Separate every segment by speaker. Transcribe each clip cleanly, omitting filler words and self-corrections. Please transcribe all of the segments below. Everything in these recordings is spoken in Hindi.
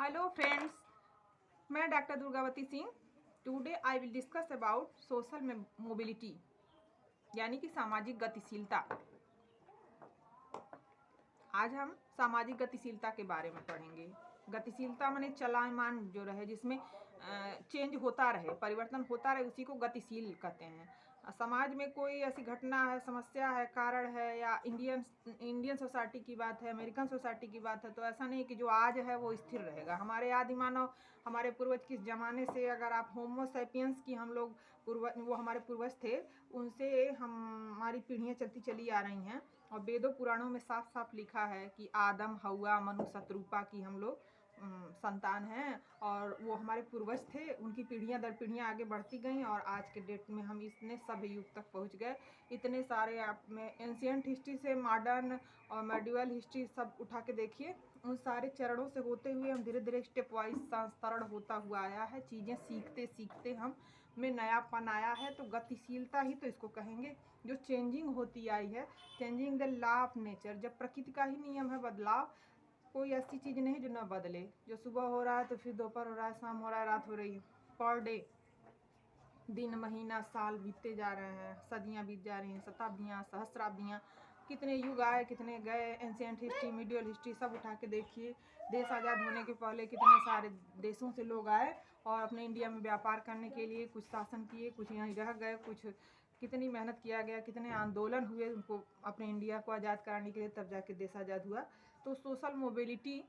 Speaker 1: हेलो फ्रेंड्स, मैं doctor Durgavati Singh. Today I will discuss about social mobility यानी कि सामाजिक गतिशीलता। आज हम सामाजिक गतिशीलता के बारे में पढ़ेंगे। गतिशीलता माने चलायमान जो रहे, जिसमें चेंज होता रहे, परिवर्तन होता रहे, उसी को गतिशील कहते हैं। समाज में कोई ऐसी घटना है, समस्या है, कारण है, या इंडियन सोसाइटी की बात है, अमेरिकन सोसाइटी की बात है, तो ऐसा नहीं कि जो आज है वो स्थिर रहेगा। हमारे आदि मानव, हमारे पूर्वज किस ज़माने से, अगर आप होमो सैपियंस की हम लोग वो हमारे पूर्वज थे, उनसे हमारी पीढ़ियाँ चलती चली आ रही हैं। और वेदों पुराणों में साफ साफ लिखा है कि आदम, हवा, मनु, शत्रुपा की हम लोग संतान हैं, और वो हमारे पूर्वज थे। उनकी पीढ़ियाँ दर पीढ़ियाँ आगे बढ़ती गई और आज के डेट में हम इतने सभ्य युग तक पहुंच गए। इतने सारे आप में एंशियंट हिस्ट्री से मॉडर्न और मेडिवल हिस्ट्री सब उठा के देखिए, उन सारे चरणों से होते हुए हम धीरे धीरे स्टेप वाइज संस्करण होता हुआ आया है। चीज़ें सीखते सीखते हम में नयापन आया है। तो गतिशीलता ही तो इसको कहेंगे, जो चेंजिंग होती आई है, changing the law of nature. जब प्रकृति का ही नियम है बदलाव, कोई ऐसी चीज़ नहीं जो ना बदले। जो सुबह हो रहा है तो फिर दोपहर हो रहा है, शाम हो रहा है, रात हो रही है। पर डे, दिन, महीना, साल बीतते जा रहे हैं, सदियां बीत जा रही हैं, शताब्दियां, सहस्राब्दियां, कितने युग आए, कितने गए। एंशियंट हिस्ट्री, मिडियल हिस्ट्री सब उठा के देखिए। देश आज़ाद होने के पहले कितने सारे देशों से लोग आए और अपने इंडिया में व्यापार करने के लिए कुछ शासन किए, कुछ यहाँ रह गए, कुछ कितनी मेहनत किया गया, कितने आंदोलन हुए उनको अपने इंडिया को आज़ाद कराने के लिए, तब जाके देश आज़ाद हुआ। तो सोशल मोबिलिटी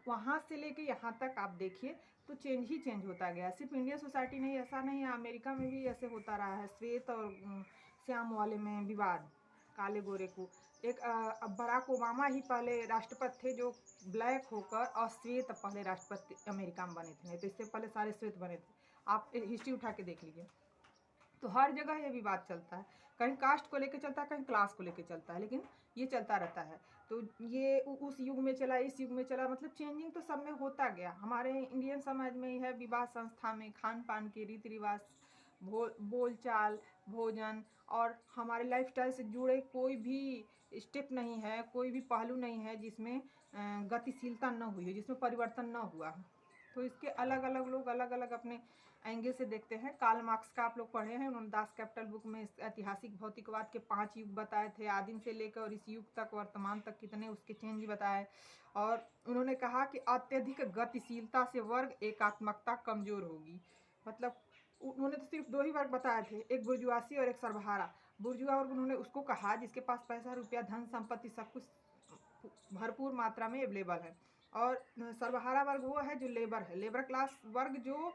Speaker 1: वहाँ से लेके यहाँ तक आप देखिए तो चेंज ही चेंज होता गया। सिर्फ इंडियन सोसाइटी नहीं, ऐसा नहीं है, अमेरिका में भी ऐसे होता रहा है। श्वेत और श्याम वाले में विवाद, काले गोरे को। एक बराक ओबामा ही पहले राष्ट्रपति थे जो ब्लैक होकर, और श्वेत पहले राष्ट्रपति अमेरिका में बने थे, नहीं तो इससे पहले सारे श्वेत बने थे। आप हिस्ट्री उठा के देख लीजिए। तो हर जगह ये विवाद चलता है, कहीं कास्ट को लेकर चलता है, कहीं क्लास को लेकर चलता है, लेकिन ये चलता रहता है। तो ये उस युग में चला, इस युग में चला, मतलब चेंजिंग तो सब में होता गया। हमारे इंडियन समाज में ही है, विवाह संस्था में खान पान के रीति रिवाज, बोलचाल, भोजन और हमारे लाइफस्टाइल से जुड़े कोई भी स्टेप नहीं है, कोई भी पहलू नहीं है जिसमें गतिशीलता न हुई है, जिसमें परिवर्तन न हुआ है। तो इसके अलग अलग लोग अलग अलग अपने एंगल से देखते हैं। कार्ल मार्क्स का आप लोग पढ़े हैं, उन्होंने दास कैपिटल बुक में ऐतिहासिक भौतिकवाद के 5 युग बताए थे, आदिम से लेकर और इस युग तक, वर्तमान तक कितने उसके चेंज बताए। और उन्होंने कहा कि अत्यधिक गतिशीलता से वर्ग एकात्मकता कमजोर होगी। मतलब उन्होंने तो सिर्फ 2 ही वर्ग बताए थे, एक बुर्जुआसी और एक सर्वहारा। बुर्जुआ वर्ग उन्होंने उसको कहा जिसके पास पैसा, रुपया, धन संपत्ति सब कुछ भरपूर मात्रा में अवेलेबल है। और सर्वहारा वर्ग वो है जो लेबर है, लेबर क्लास वर्ग जो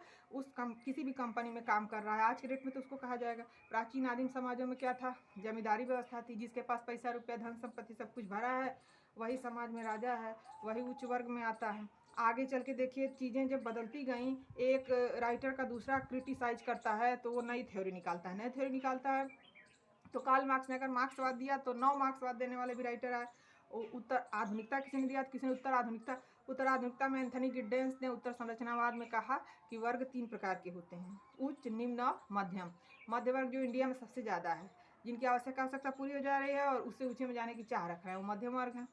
Speaker 1: किसी भी कंपनी में काम कर रहा है। आज के डेट में तो उसको कहा जाएगा। प्राचीन आदिम समाजों में क्या था? जमींदारी व्यवस्था थी। जिसके पास पैसा, रुपया, धन संपत्ति सब कुछ भरा है, वही समाज में राजा है, वही उच्च वर्ग में आता है। आगे चल के देखिए, चीज़ें जब बदलती गई, एक राइटर का दूसरा क्रिटिसाइज करता है तो वो नई थ्योरी निकालता है, नई थ्योरी निकालता है। तो कार्ल मार्क्स ने अगर मार्क्सवाद दिया तो 9 मार्क्सवाद देने वाले भी राइटर आए। उत्तर आधुनिकता किसी ने दिया, किसी ने उत्तर आधुनिकता। उत्तर आधुनिकता में एंथनी गिड्डेंस ने उत्तर संरचनावाद में कहा कि वर्ग 3 प्रकार के होते हैं, उच्च, निम्न और मध्यम। मध्य वर्ग जो इंडिया में सबसे ज़्यादा है, जिनकी आवश्यकता पूरी हो जा रही है और उससे ऊँचे में जाने की चाह रख रहे हैं, वो मध्यम वर्ग हैं।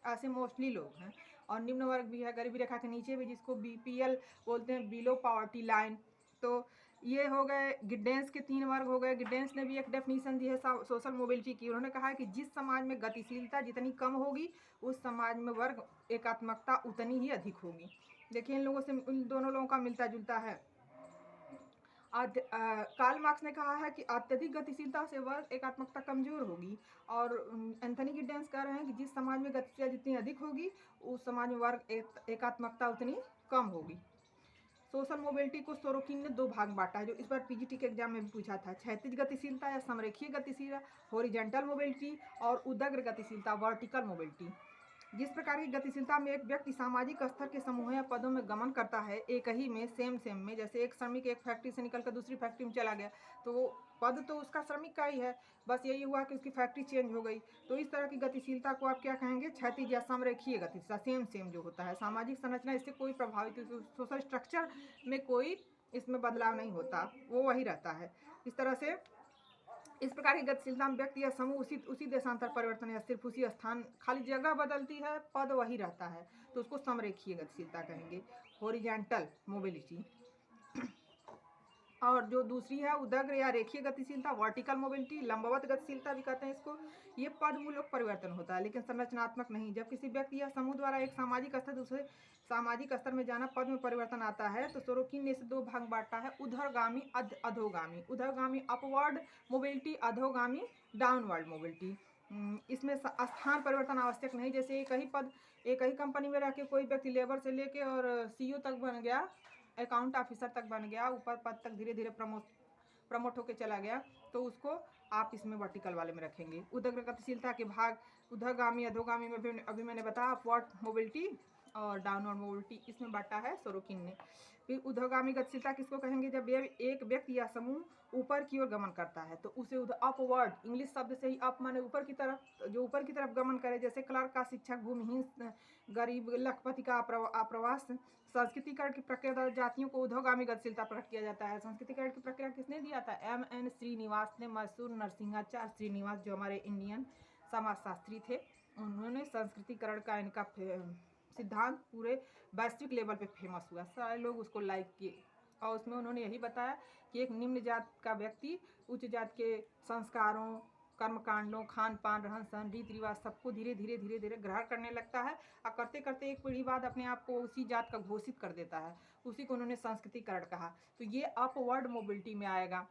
Speaker 1: ऐसे मोस्टली लोग हैं। और निम्न वर्ग भी है, गरीबी रेखा के नीचे भी, जिसको BPL बोलते हैं, बिलो पॉवर्टी लाइन। तो ये हो गए गिड्डेंस के 3 वर्ग हो गए। गिड्डेंस ने भी एक डेफिनेशन दी है सोशल मोबिलिटी की। उन्होंने कहा है कि जिस समाज में गतिशीलता जितनी कम होगी, उस समाज में वर्ग एकात्मकता उतनी ही अधिक होगी। देखिए, इन लोगों से, इन दोनों लोगों का मिलता जुलता है। कार्ल मार्क्स ने कहा है कि अत्यधिक गतिशीलता से वर्ग एकात्मकता कमजोर होगी, और एंथनी गिड्डेंस कह रहे हैं कि जिस समाज में गतिशीलता जितनी अधिक होगी, उस समाज में वर्ग एकात्मकता उतनी कम होगी। सोशल मोबिलिटी को सोरोकिन ने 2 भाग बांटा है, जो इस बार पीजीटी के एग्जाम में भी पूछा था। क्षैतिज गतिशीलता या समरेखीय गतिशीलता, हॉरिजॉन्टल मोबिलिटी, और उदग्र गतिशीलता, वर्टिकल मोबिलिटी। जिस प्रकार की गतिशीलता में एक व्यक्ति सामाजिक स्तर के समूह या पदों में गमन करता है, एक ही में, सेम में, जैसे एक श्रमिक एक फैक्ट्री से निकलकर दूसरी फैक्ट्री में चला गया, तो वो पद तो उसका श्रमिक का ही है, बस यही हुआ कि उसकी फैक्ट्री चेंज हो गई। तो इस तरह की गतिशीलता को आप क्या कहेंगे? क्षैतिज या समरेखीय गतिशीलता, सेम जो होता है। सामाजिक संरचना इससे कोई प्रभावित, सोशल स्ट्रक्चर में कोई इसमें बदलाव नहीं होता, वो वही रहता है। इस तरह से इस प्रकार की गतिशीलता में व्यक्ति या समूह उसी उसी देशांतर परिवर्तन या सिर्फ उसी स्थान, खाली जगह बदलती है, पद वही रहता है, तो उसको समरेखीय गतिशीलता कहेंगे, हॉरिजॉन्टल मोबिलिटी। और जो दूसरी है उदग्र या रेखीय गतिशीलता, वर्टिकल मोबिलिटी, लंबवत गतिशीलता भी कहते हैं इसको। ये पदमूलक परिवर्तन होता है लेकिन संरचनात्मक नहीं। जब किसी व्यक्ति या समूह द्वारा एक सामाजिक स्तर दूसरे सामाजिक स्तर में जाना पद में परिवर्तन आता है तो सोरोकिन ने इसे दो भाग बांटा है, उधरगामी अधोगामी। उधरगामी अपवर्ड मोबिलिटी, अधोगामी डाउनवर्ड मोबिलिटी। इसमें स्थान परिवर्तन आवश्यक नहीं, जैसे एक ही कंपनी में रह के कोई व्यक्ति लेबर से लेके और सीईओ तक बन गया, अकाउंट ऑफिसर तक बन गया, ऊपर पद तक धीरे धीरे प्रमोट होकर चला गया, तो उसको आप इसमें वर्टिकल वाले में रखेंगे। उदग्र गतिशीलता के भाग उधरगामी अधोगामी में भी अभी मैंने बताया, अपवर्ड मोबिलिटी और डाउनवर्ड मोबिलिटी, इसमें बांटा है सोरोकिन ने। फिर उधरगामी गतिशीलता किसको कहेंगे, जब एक व्यक्ति या समूह ऊपर की ओर गमन करता है तो उसे अपवर्ड, इंग्लिश शब्द से ही अप माने ऊपर की तरफ, जो ऊपर की तरफ गमन करे, जैसे क्लर्क का, शिक्षक, भूमिहीन, गरीब, लखपति का आप्रवास। संस्कृतिकरण की प्रक्रिया द्वारा जातियों को उधोगामी गतिशीलता प्रकट किया जाता है। संस्कृतिकरण की प्रक्रिया किसने दिया था, M.N. श्रीनिवास ने, मैसूर नरसिंहाचार्य श्रीनिवास जो हमारे इंडियन समाजशास्त्री थे, उन्होंने संस्कृतिकरण का इनका सिद्धांत पूरे वैश्विक लेवल पे फेमस हुआ, सारे लोग उसको लाइक किए। और उसमें उन्होंने यही बताया कि एक निम्न जात का व्यक्ति उच्च जात के संस्कारों, कर्मकांडों, खान पान, रहन सहन, रीति रिवाज सबको धीरे धीरे ग्रहण करने लगता है और करते करते एक पीढ़ी बाद अपने आप को उसी जात का घोषित कर देता है। उसी को उन्होंने संस्कृतिकरण कहा। तो ये अपवर्ड मोबिलिटी में आएगा,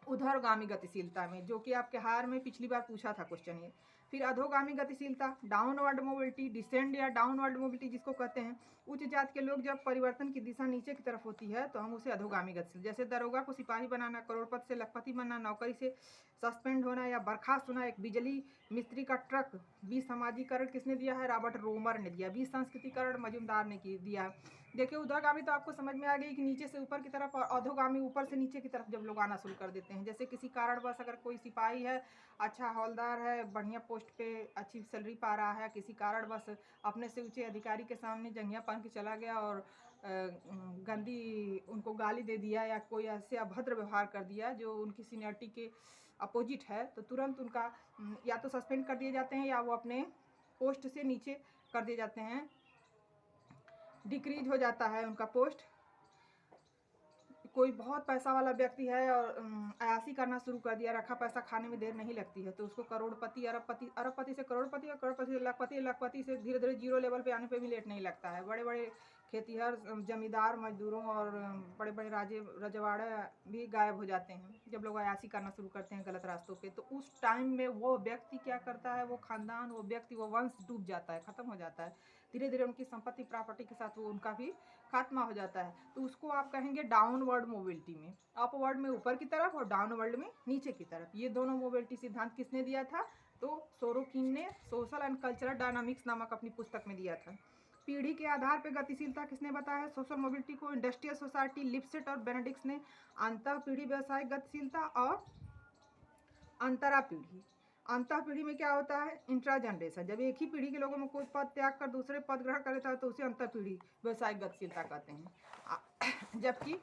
Speaker 1: उधरगामी गतिशीलता में, जो कि आपके हार में पिछली बार पूछा था क्वेश्चन ये। फिर अधोगामी गतिशीलता, डाउनवर्ड मोबिलिटी, डिसेंड या डाउनवर्ड मोबिलिटी जिसको कहते हैं। उच्च जात के लोग जब परिवर्तन की दिशा नीचे की तरफ होती है तो हम उसे अधोगामी गतिशील, जैसे दरोगा को सिपाही बनाना, करोड़पति से लखपति बनना, नौकरी से सस्पेंड होना या बर्खास्त होना, एक बिजली मिस्त्री का ट्रक। विसमाजीकरण किसने दिया है, रॉबर्ट रोमर ने दिया। विसंस्कृतिकरण मजुमदार ने दिया। देखिए उधरगामी तो आपको समझ में आ गई कि नीचे से ऊपर की तरफ, और अधोगामी ऊपर से नीचे की तरफ जब लोग आना शुरू कर देते हैं। जैसे किसी कारणवश अगर कोई सिपाही है, अच्छा हौलदार है, बढ़िया पोस्ट पे अच्छी सैलरी पा रहा है, किसी कारणवश अपने से ऊंचे अधिकारी के सामने जंघिया पहन के चला गया और गंदी उनको गाली दे दिया या कोई ऐसे अभद्र व्यवहार कर दिया जो उनकी सीनियरिटी के अपोजिट है, तो तुरंत उनका या तो सस्पेंड कर दिए जाते हैं या वो अपने पोस्ट से नीचे कर दिए जाते हैं, डिक्रीज हो जाता है उनका पोस्ट। कोई बहुत पैसा वाला व्यक्ति है और अयासी करना शुरू कर दिया, रखा पैसा खाने में देर नहीं लगती है, तो उसको करोड़पति, अरबपति से करोड़पति और करोड़पति से लखपति, लखपति से धीरे धीरे जीरो लेवल पे आने पे भी लेट नहीं लगता है। बड़े बड़े खेतीहर, जमींदार, मजदूरों और बड़े बड़े रजवाड़े भी गायब हो जाते हैं जब लोग अयासी करना शुरू करते हैं गलत रास्तों पे। तो उस टाइम में वो व्यक्ति क्या करता है, वो खानदान, वो व्यक्ति, वो वंश डूब जाता है, ख़त्म हो जाता है। धीरे धीरे उनकी संपत्ति प्रॉपर्टी के साथ वो उनका भी खात्मा हो जाता है। तो उसको आप कहेंगे डाउनवर्ड मोबिलिटी में, अपवर्ड में ऊपर की तरफ और डाउनवर्ड में नीचे की तरफ। ये दोनों मोबिलिटी सिद्धांत किसने दिया था, तो सोरोकिन ने सोशल एंड कल्चरल डायनामिक्स नामक अपनी पुस्तक में दिया था। पीढ़ी के आधार पर गतिशीलता किसने बताया, सोशल मोबिलिटी को इंडस्ट्रियल सोसाइटी, लिप्सेट और बेनेडिक्स ने। अंतः पीढ़ी व्यवसायिक गतिशीलता और अंतरा पीढ़ी। अंतः पीढ़ी में क्या होता है, इंट्रा जनरेशन, जब एक ही पीढ़ी के लोगों में कोई पद त्याग कर दूसरे पद ग्रहण कर लेता है तो उसे अंतः पीढ़ी व्यवसायिक गतिशीलता कहते हैं। जबकि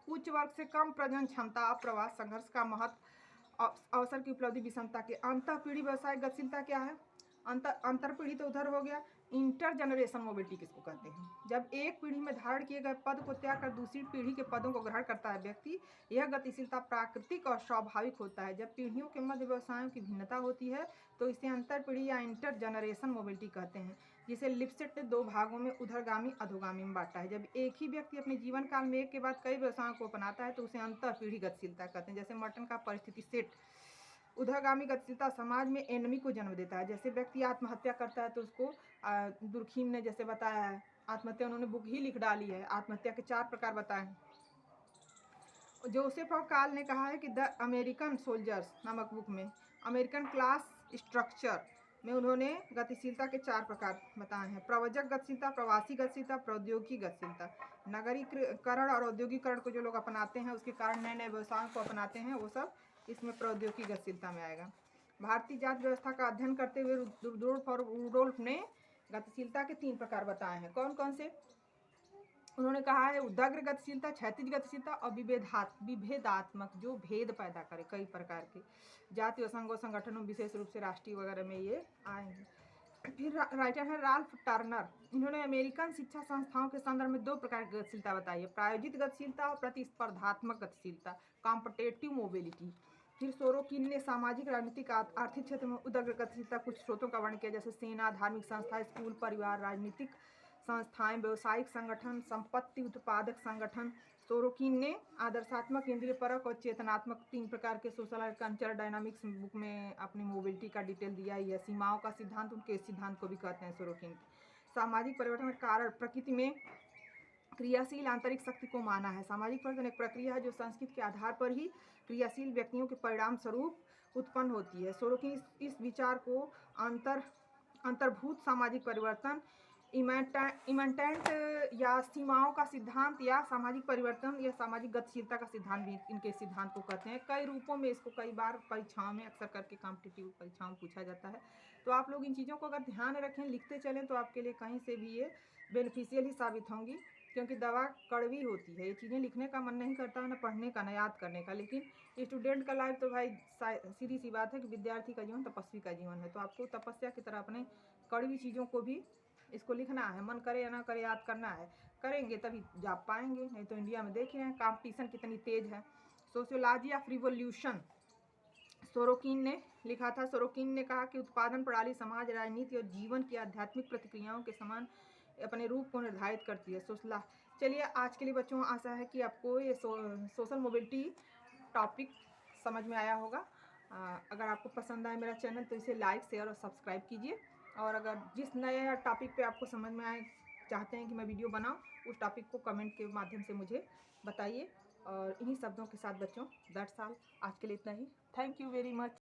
Speaker 1: उच्च वर्ग से कम प्रजनन क्षमता, अप्रवास, संघर्ष का महत्व, अवसर की उपलब्धि, विषमता के। अंतः पीढ़ी व्यवसायिक गतिशीलता क्या है, अंतर पीढ़ी तो उधर हो गया। इंटर जनरेशन मोबिलिटी किसको कहते हैं, जब एक पीढ़ी में धारण किए गए पद को त्याग कर दूसरी पीढ़ी के पदों को ग्रहण करता है व्यक्ति। यह गतिशीलता प्राकृतिक और स्वाभाविक होता है। जब पीढ़ियों के मध्य व्यवसायों की भिन्नता होती है तो इसे अंतर पीढ़ी या इंटर जनरेशन मोबिलिटी कहते हैं, जिसे लिप्सेट ने दो भागों में उधरगामी अधोगामी में बांटा है। जब एक ही व्यक्ति अपने जीवन काल में एक के बाद कई व्यवसायों को अपनाता है तो उसे अंतर पीढ़ी गतिशीलता कहते हैं। जैसे मर्टन का परिस्थिति सेट। उधरगामी गतिशीलता समाज में एनमी को जन्म देता है। जैसे व्यक्ति आत्महत्या करता है तो उसको दुर्खीम ने जैसे बताया है, आत्महत्या उन्होंने बुक ही लिख डाली है, आत्महत्या के 4 प्रकार बताए हैं। जोसेफ और काल ने कहा है कि द अमेरिकन सोल्जर्स नामक बुक में, अमेरिकन क्लास स्ट्रक्चर में उन्होंने गतिशीलता के 4 प्रकार बताए हैं। प्रव्रजक गतिशीलता, प्रवासी गतिशीलता, प्रौद्योगिकी गतिशीलता। नगरीकरण और औद्योगिकरण को जो लोग अपनाते हैं उसके कारण नए नए व्यवसायों को अपनाते हैं, वो सब इसमें प्रौद्योगिकी गतिशीलता में आएगा। भारतीय जात व्यवस्था का अध्ययन करते हुए रुडोल्फ और रूडोल्फ ने गतिशीलता के 3 प्रकार बताए हैं। कौन कौन से, उन्होंने कहा है उदाग्र गतिशीलता, क्षैतिज गतिशीलता और विभेदात्मक, जो भेद पैदा करे कई प्रकार के जातीय संघों, संगठनों, विशेष रूप से राष्ट्रीय वगैरह में ये आएंगे। फिर राइटर है राल्फ टर्नर। इन्होंने अमेरिकन शिक्षा संस्थाओं के संदर्भ में 2 प्रकार की गतिशीलता बताई है, प्रायोजित गतिशीलता और प्रतिस्पर्धात्मक गतिशीलता, कॉम्पिटेटिव मोबिलिटी। फिर सोरोकिन ने सामाजिक, राजनीतिक, आर्थिक क्षेत्र में उदाग्र गतिशीलता कुछ स्रोतों का वर्णन किया, जैसे सेना, धार्मिक संस्था, स्कूल, परिवार, राजनीतिक संस्थाएं, व्यावसायिक संगठन, संपत्ति उत्पादक संगठन। सोरोकिन ने आदर्शात्मक, इंद्रिय परक और चेतनात्मक 3 प्रकार के सोशल और कल्चरल डायनामिक्स बुक में अपनी मोबिलिटी का डिटेल दिया ही है। सीमाओं का सिद्धांत, उनके इस सिद्धांत को भी कहते हैं सोरोकिन। सामाजिक परिवर्तन का कारण, प्रकृति में क्रियाशील आंतरिक शक्ति को माना है। सामाजिक परिवर्तन एक प्रक्रिया है जो संस्कृति के आधार पर ही क्रियाशील व्यक्तियों के परिणाम स्वरूप उत्पन्न होती है। सोरोकिन इस विचार को अंतर्भूत सामाजिक परिवर्तन, इमेंटेंट या सीमाओं का सिद्धांत, या सामाजिक परिवर्तन या सामाजिक गतिशीलता का सिद्धांत भी इनके सिद्धांत को कहते हैं। कई रूपों में इसको कई बार परीक्षाओं में अक्सर करके कॉम्पिटिटिव परीक्षाओं में पूछा जाता है। तो आप लोग इन चीज़ों को अगर ध्यान रखें, लिखते चलें, तो आपके लिए कहीं से भी ये बेनिफिशियल ही साबित होंगी। क्योंकि दवा कड़वी होती है, ये चीज़ें लिखने का मन नहीं करता है, ना पढ़ने का, ना याद करने का। लेकिन स्टूडेंट का लाइफ तो भाई सीधी सी बात है कि विद्यार्थी का जीवन तपस्वी का जीवन है। तो आपको तपस्या की तरह अपने कड़वी चीज़ों को भी इसको लिखना है, मन करे या ना करे याद करना है। करेंगे तभी जा पाएंगे, नहीं तो इंडिया में देख रहे हैं कंपटीशन कितनी तेज है। सोशियोलॉजी ऑफ रिवोल्यूशन सोरोकिन ने लिखा था। सोरोकिन ने कहा कि उत्पादन प्रणाली समाज, राजनीति और जीवन की आध्यात्मिक प्रतिक्रियाओं के समान अपने रूप को निर्धारित करती है। सोशला चलिए, आज के लिए बच्चों आशा है कि आपको ये सोशल मोबिलिटी टॉपिक समझ में आया होगा। अगर आपको पसंद आए मेरा चैनल तो इसे लाइक, शेयर और सब्सक्राइब कीजिए। और अगर जिस नए टॉपिक पे आपको समझ में आए, चाहते हैं कि मैं वीडियो बनाऊं, उस टॉपिक को कमेंट के माध्यम से मुझे बताइए। और इन्हीं शब्दों के साथ बच्चों, दैट्स ऑल, आज के लिए इतना ही। Thank you very much.